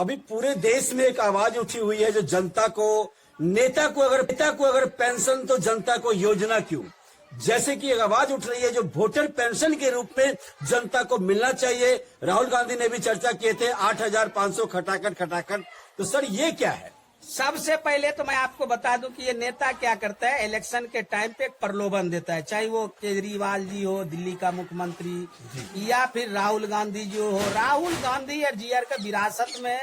अभी पूरे देश में एक आवाज उठी हुई है जो जनता को, नेता को अगर पेंशन तो जनता को योजना क्यों। जैसे कि एक आवाज उठ रही है जो वोटर पेंशन के रूप में जनता को मिलना चाहिए। राहुल गांधी ने भी चर्चा किए थे 8,500 खटाखट। तो सर ये क्या है? सबसे पहले तो मैं आपको बता दूं कि ये नेता क्या करता है, इलेक्शन के टाइम पे एक प्रलोभन देता है, चाहे वो केजरीवाल जी हो दिल्ली का मुख्यमंत्री या फिर राहुल गांधी जी हो। राहुल गांधी और जीआर का विरासत में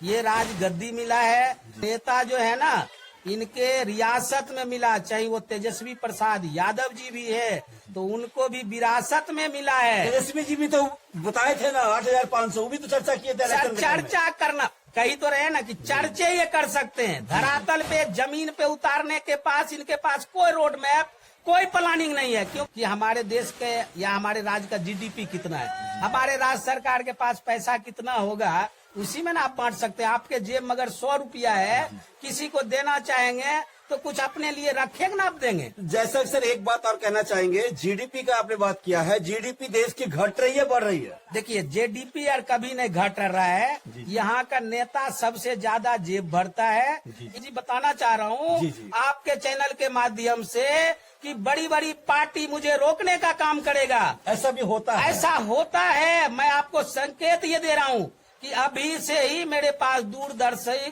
ये राज गद्दी मिला है। नेता जो है ना, इनके रियासत में मिला, चाहे वो तेजस्वी प्रसाद यादव जी भी है तो उनको भी विरासत में मिला है। तेजस्वी जी भी तो बताए थे ना 8,500, भी तो चर्चा किए थे। चर्चा करना कही तो रहे ना कि चर्चे ये कर सकते हैं, धरातल पे जमीन पे उतारने के पास इनके पास कोई रोड मैप, कोई प्लानिंग नहीं है। क्योंकि हमारे देश के या हमारे राज्य का जीडीपी कितना है, हमारे राज्य सरकार के पास पैसा कितना होगा, उसी में ना आप बांट सकते हैं। आपके जेब में अगर 100 रुपया है, किसी को देना चाहेंगे तो कुछ अपने लिए रखेंगे ना आप देंगे। जैसा सर एक बात और कहना चाहेंगे, जीडीपी का आपने बात किया है, जीडीपी देश की घट रही है बढ़ रही है? देखिए जीडीपी यार कभी नहीं घट रहा है। यहाँ का नेता सबसे ज्यादा जेब भरता है। जी बताना चाह रहा हूँ आपके चैनल के माध्यम से कि बड़ी बड़ी पार्टी मुझे रोकने का काम करेगा। ऐसा भी होता है? ऐसा होता है। मैं आपको संकेत ये दे रहा हूँ कि अभी से ही मेरे पास दूरदर्शन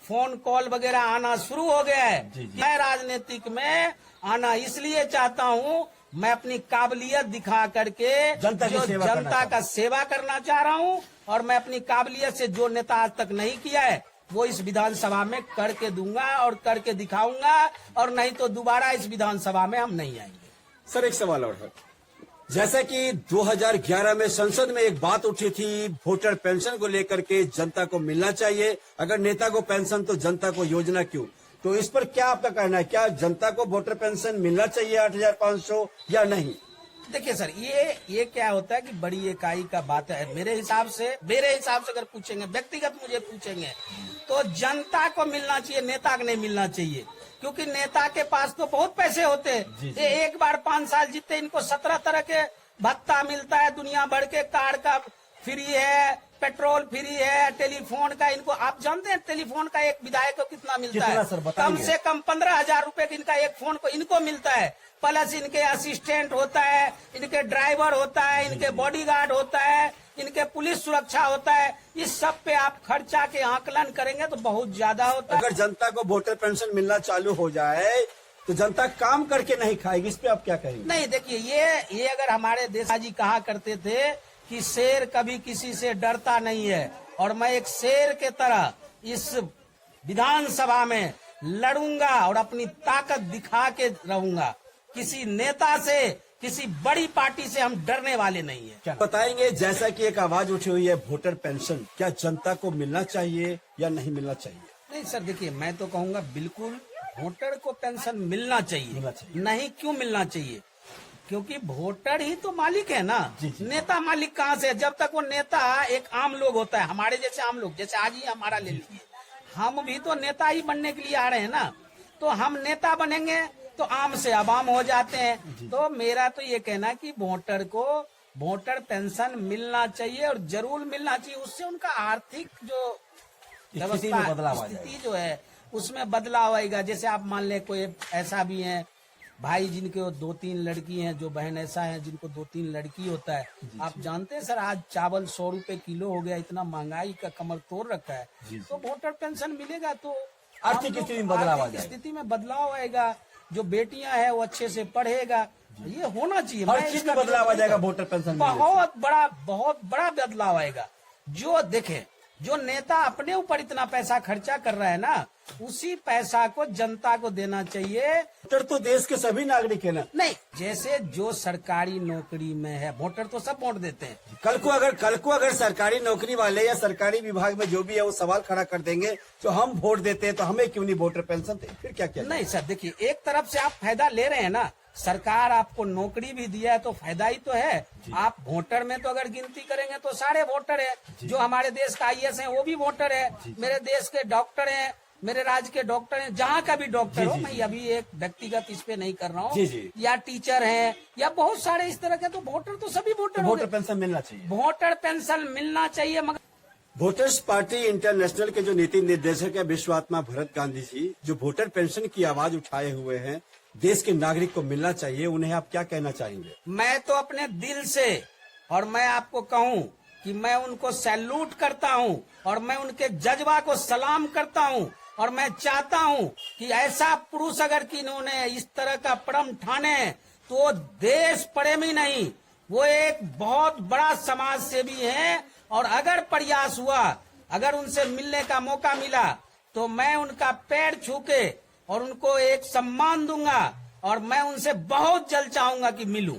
फोन कॉल वगैरह आना शुरू हो गया है। मैं राजनीतिक में आना इसलिए चाहता हूँ, मैं अपनी काबिलियत दिखा करके जनता का सेवा करना चाह रहा हूँ। और मैं अपनी काबिलियत से जो नेता आज तक नहीं किया है वो इस विधानसभा में करके दूंगा और करके दिखाऊंगा, और नहीं तो दोबारा इस विधानसभा में हम नहीं आएंगे। सर एक सवाल और है, जैसा कि 2011 में संसद में एक बात उठी थी वोटर पेंशन को लेकर के, जनता को मिलना चाहिए, अगर नेता को पेंशन तो जनता को योजना क्यों। तो इस पर क्या आपका कहना है, क्या जनता को वोटर पेंशन मिलना चाहिए 8,500 या नहीं? देखिए सर, ये क्या होता है कि बड़ी इकाई का बात है। मेरे हिसाब से अगर पूछेंगे, व्यक्तिगत मुझे पूछेंगे तो जनता को मिलना चाहिए, नेता को नहीं मिलना चाहिए। क्योंकि नेता के पास तो बहुत पैसे होते हैं, ये एक बार 5 साल जीते इनको 17 तरह के भत्ता मिलता है, दुनिया भर के कार का फ्री है, पेट्रोल फ्री है, टेलीफोन का इनको, आप जानते हैं टेलीफोन का एक विधायक को कितना मिलता है? कम से कम 15,000 रूपये इनका एक फोन को इनको मिलता है। प्लस इनके असिस्टेंट होता है, इनके ड्राइवर होता है, इनके बॉडीगार्ड होता है, इनके पुलिस सुरक्षा होता है। इस सब पे आप खर्चा के आकलन करेंगे तो बहुत ज्यादा होता है। अगर जनता को वोटर पेंशन मिलना चालू हो जाए तो जनता काम करके नहीं खाएगी, इस पे आप क्या कहेंगे? नहीं देखिए, ये अगर हमारे देश जी कहा करते थे कि शेर कभी किसी से डरता नहीं है, और मैं एक शेर के तरह इस विधानसभा में लड़ूंगा और अपनी ताकत दिखा के रहूंगा। किसी नेता से, किसी बड़ी पार्टी से हम डरने वाले नहीं है। बताएंगे, जैसा कि एक आवाज उठी हुई है वोटर पेंशन, क्या जनता को मिलना चाहिए या नहीं मिलना चाहिए? नहीं सर देखिए, मैं तो कहूँगा बिल्कुल वोटर को पेंशन मिलना चाहिए। नहीं क्यों मिलना चाहिए? क्योंकि वोटर ही तो मालिक है ना। नेता मालिक कहाँ से? जब तक वो नेता एक आम लोग होता है, हमारे जैसे आम लोग, जैसे आज ही हमारा ले लीजिए, हम भी तो नेता ही बनने के लिए आ रहे हैं ना। तो हम नेता बनेंगे तो आम से अवाम हो जाते हैं। तो मेरा तो ये कहना कि वोटर को वोटर पेंशन मिलना चाहिए, और जरूर मिलना चाहिए। उससे उनका आर्थिक जो स्थिति जो है उसमें बदलाव आएगा। जैसे आप मान ले कोई ऐसा भी है भाई जिनके 2-3 लड़की हैं, जो बहन ऐसा है जिनको 2-3 लड़की होता है। आप जानते हैं सर, आज चावल 100 रुपए किलो हो गया, इतना महंगाई का कमर तोड़ रखा है। तो वोटर पेंशन मिलेगा तो आर्थिक स्थिति में बदलाव आएगा। जो बेटियां हैं वो अच्छे से पढ़ेगा, ये होना चाहिए। हर चीज में बदलाव आ जाएगा वोटर पेंशन, बहुत बड़ा बदलाव आएगा। जो देखे, जो नेता अपने ऊपर इतना पैसा खर्चा कर रहा है ना, उसी पैसा को जनता को देना चाहिए। वोटर तो देश के सभी नागरिक है ना। नहीं, जैसे जो सरकारी नौकरी में है, वोटर तो सब वोट देते हैं। कल को अगर सरकारी नौकरी वाले या सरकारी विभाग में जो भी है वो सवाल खड़ा कर देंगे तो हम वोट देते हैं तो हमें क्यों नहीं वोटर पेंशन दे, फिर क्या? नहीं सर देखिए, एक तरफ से आप फायदा ले रहे हैं ना, सरकार आपको नौकरी भी दिया है तो फायदा ही तो है। आप वोटर में तो अगर गिनती करेंगे तो सारे वोटर है। जो हमारे देश का IAS है वो भी वोटर है, मेरे देश के डॉक्टर हैं, मेरे राज्य के डॉक्टर हैं, जहाँ का भी डॉक्टर हो, मैं अभी एक व्यक्तिगत इस पे नहीं कर रहा हूँ, या टीचर हैं या बहुत सारे इस तरह के, तो वोटर तो सभी वोटर पेंशन मिलना चाहिए। वोटर पेंशन मिलना चाहिए, मगर वोटर्स पार्टी इंटरनेशनल के जो नीति निर्देशक है विश्वात्मा भरत गांधी जी, जो वोटर पेंशन की आवाज उठाए हुए हैं, देश के नागरिक को मिलना चाहिए, उन्हें आप क्या कहना चाहेंगे? मैं तो अपने दिल से, और मैं आपको कहूं कि मैं उनको सैल्यूट करता हूं और मैं उनके जज्बा को सलाम करता हूं, और मैं चाहता हूं कि ऐसा पुरुष अगर कि इन्होंने इस तरह का प्रण ठाने तो देश प्रेमी नहीं, वो एक बहुत बड़ा समाज सेवी है। और अगर प्रयास हुआ, अगर उनसे मिलने का मौका मिला तो मैं उनका पैर छू के और उनको एक सम्मान दूंगा, और मैं उनसे बहुत जल्द चाहूंगा कि मिलूं।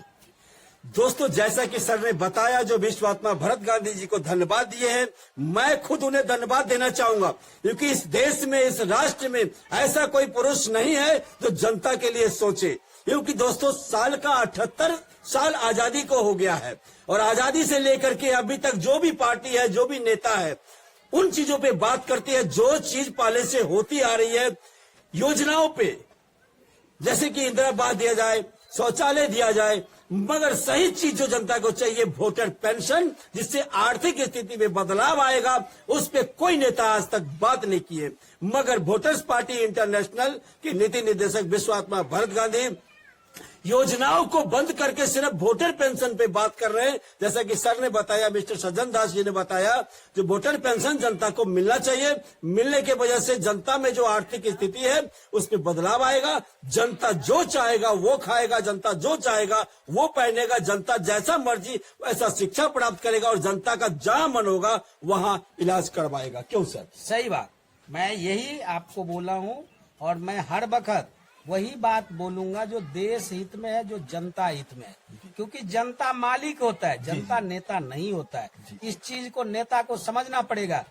दोस्तों, जैसा कि सर ने बताया, जो विश्वात्मा भरत गांधी जी को धन्यवाद दिए हैं, मैं खुद उन्हें धन्यवाद देना चाहूंगा, क्योंकि इस देश में, इस राष्ट्र में ऐसा कोई पुरुष नहीं है जो जनता के लिए सोचे। क्योंकि दोस्तों, साल का 78 साल आजादी को हो गया है, और आजादी से लेकर के अभी तक जो भी पार्टी है, जो भी नेता है, उन चीजों पे बात करती है जो चीज पहले से होती आ रही है, योजनाओं पे, जैसे कि इंदिरा आवास दिया जाए, शौचालय दिया जाए, मगर सही चीज जो जनता को चाहिए, वोटर पेंशन, जिससे आर्थिक स्थिति में बदलाव आएगा, उस पे कोई नेता आज तक बात नहीं की है। मगर वोटर्स पार्टी इंटरनेशनल के नीति निर्देशक विश्वात्मा भरत गांधी योजनाओं को बंद करके सिर्फ वोटर पेंशन पे बात कर रहे हैं। जैसा कि सर ने बताया, मिस्टर सज्जन दास जी ने बताया, जो वोटर पेंशन जनता को मिलना चाहिए, मिलने के वजह से जनता में जो आर्थिक स्थिति है उसमें बदलाव आएगा। जनता जो चाहेगा वो खाएगा, जनता जो चाहेगा वो पहनेगा, जनता जैसा मर्जी वैसा शिक्षा प्राप्त करेगा, और जनता का जहां मन होगा वहां इलाज करवाएगा। क्यों सर? सही बात, मैं यही आपको बोला हूं, और मैं हर वक्त वही बात बोलूंगा जो देश हित में है, जो जनता हित में है, क्योंकि जनता मालिक होता है, जनता नेता नहीं होता है। इस चीज को नेता को समझना पड़ेगा।